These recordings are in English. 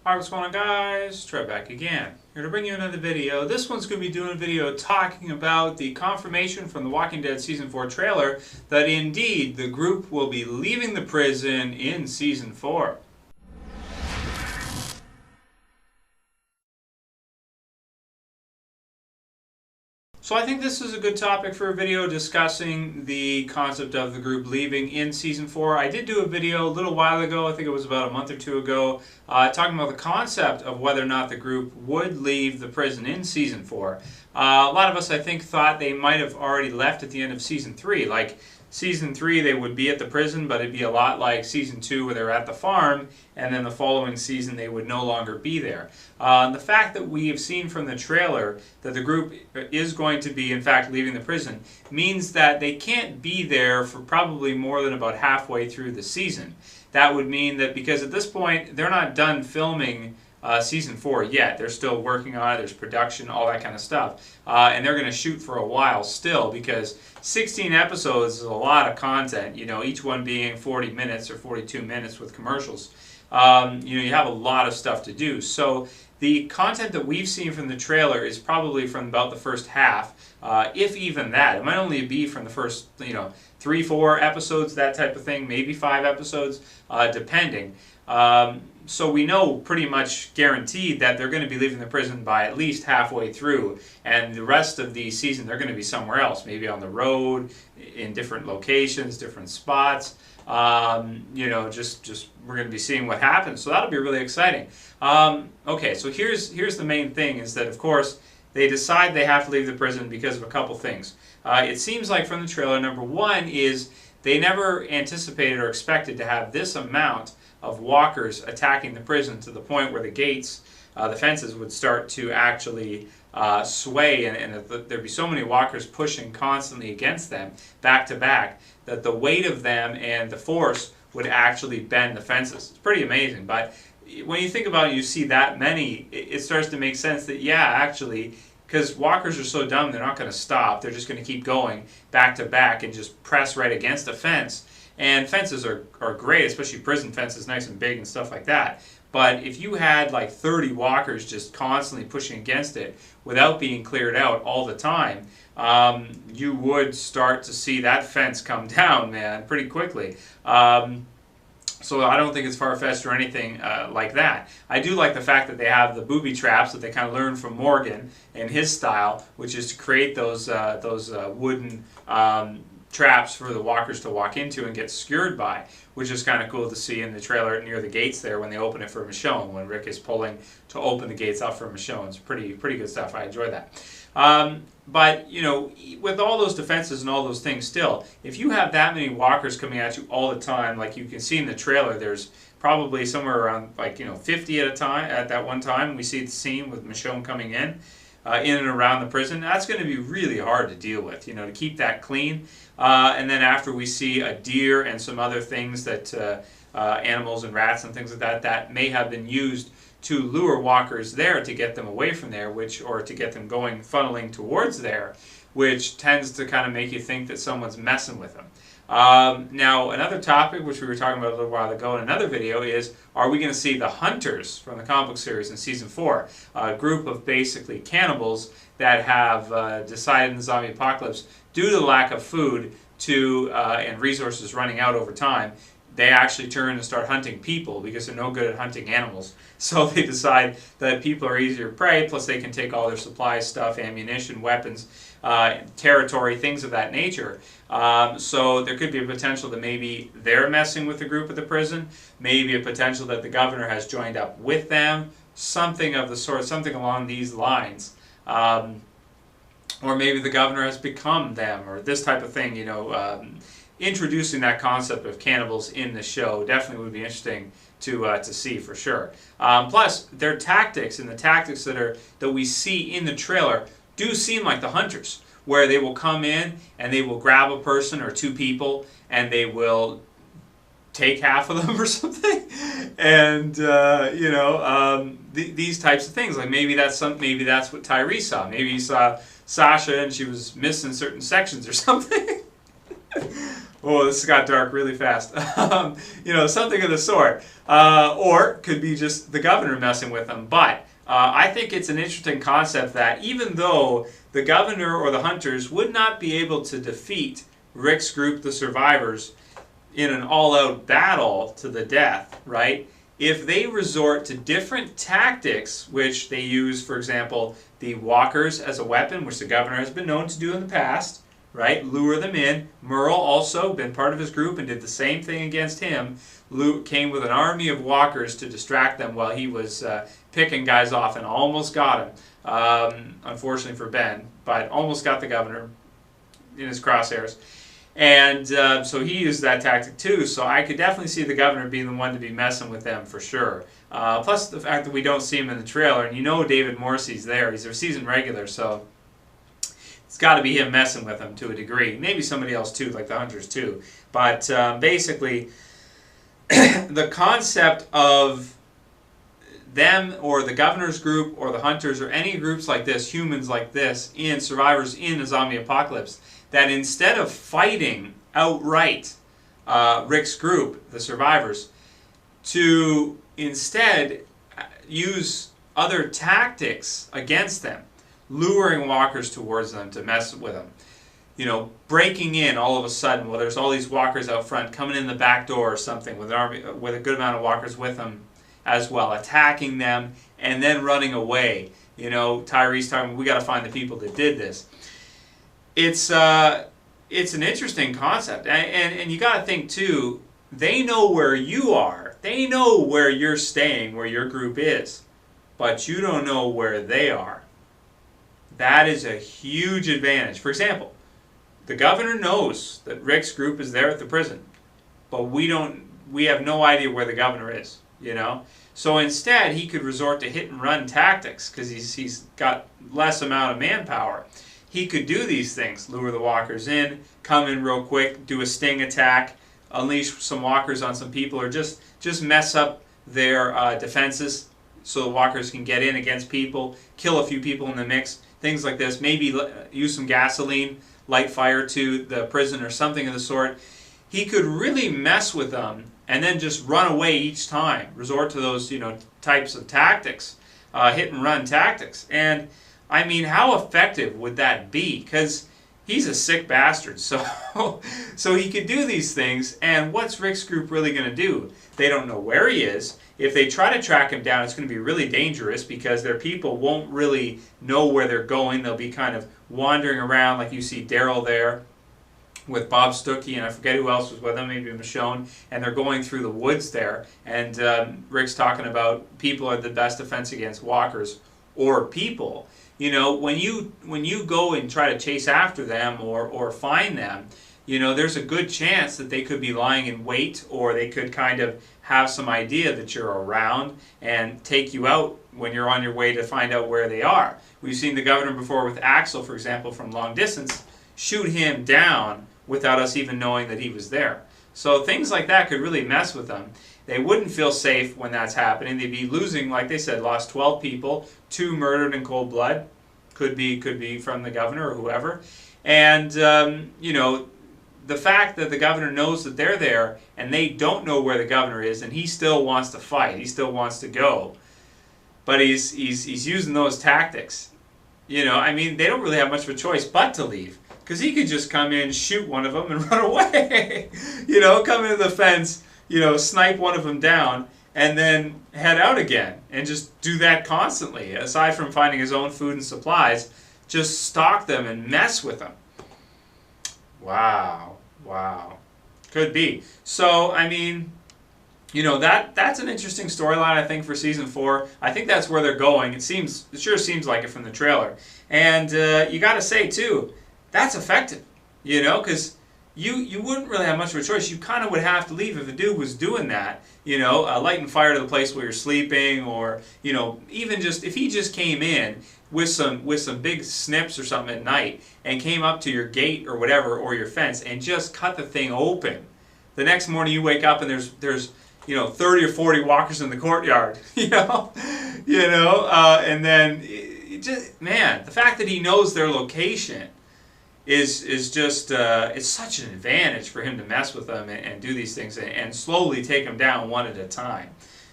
Alright, what's going on, guys? Trev back again. Here to bring you another video. This one's going to be doing a video talking about the confirmation from the Walking Dead Season 4 trailer that indeed the group will be leaving the prison in Season 4. So I think this is a good topic for a video discussing the concept of the group leaving in Season 4. I did do a video a little while ago, I think it was about a month or two ago, talking about the concept of whether or not the group would leave the prison in Season 4. A lot of us, I think, thought they might have already left at the end of Season 3. Like, Season 3 they would be at the prison, but it'd be a lot like Season 2 where they're at the farm, and then the following season they would no longer be there. The fact that we have seen from the trailer that the group is going to be, in fact, leaving the prison means that they can't be there for probably more than about halfway through the season. That would mean that because at this point they're not done filming Season 4 yet. They're still working on it, there's production, all that kind of stuff. And they're going to shoot for a while still because 16 episodes is a lot of content, you know, each one being 40 minutes or 42 minutes with commercials. You know, you have a lot of stuff to do. So the content that we've seen from the trailer is probably from about the first half, if even that. It might only be from the first, you know, 3-4 episodes, that type of thing, maybe 5 episodes, depending. So we know pretty much guaranteed that they're going to be leaving the prison by at least halfway through, and the rest of the season they're going to be somewhere else, maybe on the road, in different locations, different spots. You know, just we're going to be seeing what happens. So that'll be really exciting. Okay, so here's the main thing is that, of course, they decide they have to leave the prison because of a couple things. It seems like from the trailer, number one is they never anticipated or expected to have this amount of walkers attacking the prison to the point where the gates, the fences would start to actually sway, and there'd be so many walkers pushing constantly against them, back to back, that the weight of them and the force would actually bend the fences. It's pretty amazing, but when you think about it, you see that many, it starts to make sense that, yeah, actually, because walkers are so dumb, they're not going to stop. They're just going to keep going back to back and just press right against a fence. And fences are great, especially prison fences, nice and big and stuff like that. But if you had like 30 walkers just constantly pushing against it without being cleared out all the time, you would start to see that fence come down, man, pretty quickly. So I don't think it's far-fetched or anything like that. I do like the fact that they have the booby traps that they kind of learned from Morgan and his style, which is to create those wooden traps for the walkers to walk into and get skewered by, which is kind of cool to see in the trailer near the gates there when they open it for Michonne, when Rick is pulling to open the gates up for Michonne. It's pretty good stuff. I enjoy that. But, you know, with all those defenses and all those things still, if you have that many walkers coming at you all the time, like you can see in the trailer, there's probably somewhere around, like, you know, 50 at a time, at that one time. We see the scene with Michonne coming in and around the prison. That's going to be really hard to deal with, you know, to keep that clean. And then after we see a deer and some other things that, animals and rats and things like that, that may have been used to lure walkers there to get them away from there, or to get them going, funneling towards there, which tends to kind of make you think that someone's messing with them. Now, another topic, which we were talking about a little while ago in another video, is are we going to see the Hunters from the comic book series in Season 4? A group of basically cannibals that have decided in the zombie apocalypse, due to the lack of food and resources running out over time, they actually turn and start hunting people because they're no good at hunting animals. So they decide that people are easier prey, plus they can take all their supplies, stuff, ammunition, weapons, territory, things of that nature. So there could be a potential that maybe they're messing with the group at the prison, maybe a potential that the governor has joined up with them, something of the sort, something along these lines. Or maybe the governor has become them, or this type of thing, you know. Introducing that concept of cannibals in the show definitely would be interesting to see for sure. Plus, their tactics and the tactics that we see in the trailer do seem like the Hunters, where they will come in and they will grab a person or two people and they will take half of them or something, and you know, these types of things. Like maybe that's what Tyrese saw. Maybe he saw Sasha and she was missing certain sections or something. Oh, this got dark really fast. Something of the sort. Or could be just the governor messing with them. But I think it's an interesting concept that even though the governor or the hunters would not be able to defeat Rick's group, the survivors, in an all-out battle to the death, right? If they resort to different tactics, which they use, for example, the walkers as a weapon, which the governor has been known to do in the past, right? Lure them in. Merle also been part of his group and did the same thing against him. Luke came with an army of walkers to distract them while he was picking guys off and almost got him. Unfortunately for Ben, but almost got the governor in his crosshairs. And so he used that tactic too. So I could definitely see the governor being the one to be messing with them for sure. Plus the fact that we don't see him in the trailer, and David Morrissey's there. He's their season regular, so it's got to be him messing with them to a degree. Maybe somebody else too, like the hunters too. But basically, the concept of them or the governor's group or the hunters or any groups like this, humans like this, in survivors in a zombie apocalypse, that instead of fighting outright Rick's group, the survivors, to instead use other tactics against them, luring walkers towards them to mess with them. Breaking in all of a sudden, well, there's all these walkers out front coming in the back door or something with an army, with a good amount of walkers with them as well, attacking them and then running away. Tyrese talking, we got to find the people that did this. It's an interesting concept, and you got to think too. They know where you are. They know where you're staying, where your group is, but you don't know where they are. That is a huge advantage. For example, the governor knows that Rick's group is there at the prison, but we have no idea where the governor is, So instead, he could resort to hit and run tactics because he's got less amount of manpower. He could do these things, lure the walkers in, come in real quick, do a sting attack, unleash some walkers on some people, or just mess up their defenses so the walkers can get in against people, kill a few people in the mix, things like this. Maybe use some gasoline, light fire to the prison or something of the sort. He could really mess with them and then just run away each time, resort to those types of tactics, hit and run tactics. And I mean, how effective would that be? Because he's a sick bastard, so he could do these things, and what's Rick's group really going to do? They don't know where he is. If they try to track him down, it's going to be really dangerous because their people won't really know where they're going. They'll be kind of wandering around, like you see Daryl there with Bob Stuckey, and I forget who else was with them, maybe Michonne, and they're going through the woods there, and Rick's talking about people are the best defense against walkers or people. When you go and try to chase after them or find them, there's a good chance that they could be lying in wait, or they could kind of have some idea that you're around and take you out when you're on your way to find out where they are. We've seen the governor before with Axel, for example, from long distance, shoot him down without us even knowing that he was there. So things like that could really mess with them. They wouldn't feel safe when that's happening. They'd be losing, like they said, lost 12 people, 2 murdered in cold blood. Could be from the governor or whoever. And, the fact that the governor knows that they're there and they don't know where the governor is, and he still wants to fight, he still wants to go, but he's using those tactics. They don't really have much of a choice but to leave, because he could just come in, shoot one of them, and run away. Come into the fence, snipe one of them down, and then head out again, and just do that constantly. Aside from finding his own food and supplies, just stalk them and mess with them. Wow. Could be. So, that's an interesting storyline, I think, for Season 4. I think that's where they're going. It sure seems like it from the trailer. And you got to say, too, that's effective, because you wouldn't really have much of a choice. You kind of would have to leave if a dude was doing that, lighting fire to the place where you're sleeping, or, even just, if he just came in with some big snips or something at night and came up to your gate or whatever, or your fence, and just cut the thing open. The next morning you wake up and there's 30 or 40 walkers in the courtyard, and then, the fact that he knows their location, is just it's such an advantage for him to mess with them and do these things and slowly take them down one at a time.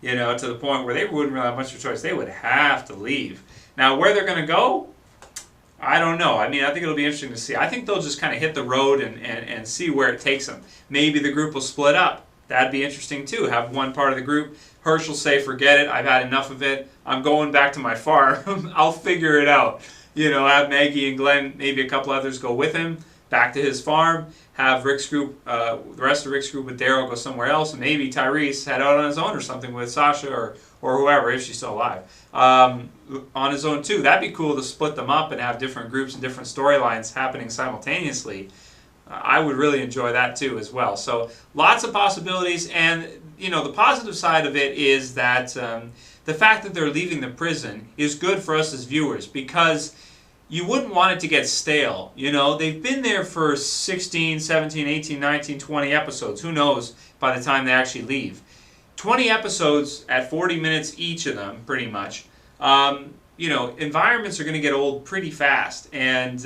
You know, to the point where they wouldn't really have much of a choice. They would have to leave. Now, where they're going to go, I don't know. I mean, I think it'll be interesting to see. I think they'll just kind of hit the road and see where it takes them. Maybe the group will split up. That'd be interesting too. Have one part of the group, Herschel say, forget it, I've had enough of it. I'm going back to my farm. I'll figure it out. You know, have Maggie and Glenn, maybe a couple others go with him back to his farm. Have Rick's group, the rest of Rick's group with Daryl go somewhere else. And maybe Tyrese head out on his own or something with Sasha or whoever, if she's still alive, on his own too. That'd be cool to split them up and have different groups and different storylines happening simultaneously. I would really enjoy that too as well. So lots of possibilities, and you know, the positive side of it is that the fact that they're leaving the prison is good for us as viewers, because you wouldn't want it to get stale. You know, they've been there for 16, 17, 18, 19, 20 episodes. Who knows by the time they actually leave. 20 episodes at 40 minutes each of them, pretty much. You know, environments are going to get old pretty fast. And,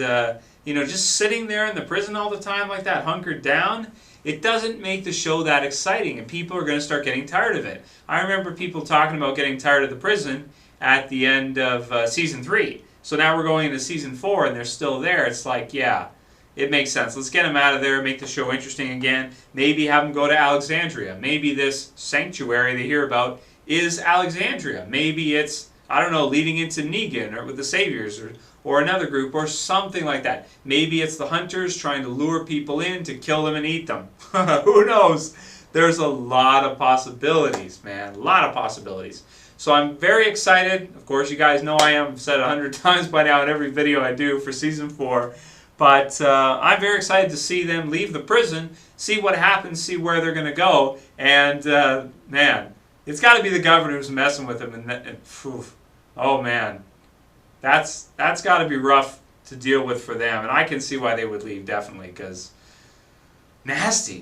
you know, just sitting there in the prison all the time like that, hunkered down, it doesn't make the show that exciting. And people are going to start getting tired of it. I remember people talking about getting tired of the prison at the end of Season 3. So now we're going into Season 4 and they're still there. It's like, yeah, it makes sense. Let's get them out of there, make the show interesting again. Maybe have them go to Alexandria. Maybe this sanctuary they hear about is Alexandria. Maybe it's, I don't know, leading into Negan or with the Saviors or another group or something like that. Maybe it's the Hunters trying to lure people in to kill them and eat them. Who knows? There's a lot of possibilities, man. A lot of possibilities. So I'm very excited. Of course, you guys know I am. I've said it 100 times by now in every video I do for Season 4. But I'm very excited to see them leave the prison, see what happens, see where they're going to go. And, man, it's got to be the governor who's messing with them. Oh, man. That's got to be rough to deal with for them. And I can see why they would leave, definitely, because nasty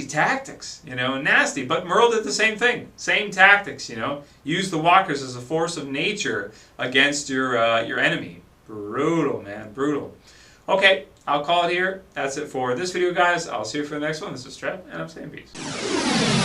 tactics, you know, nasty. But Merle did the same thing, same tactics, you know. Use the walkers as a force of nature against your enemy. Brutal, man, brutal. Okay, I'll call it here. That's it for this video, guys. I'll see you for the next one. This is Trev, and I'm saying peace.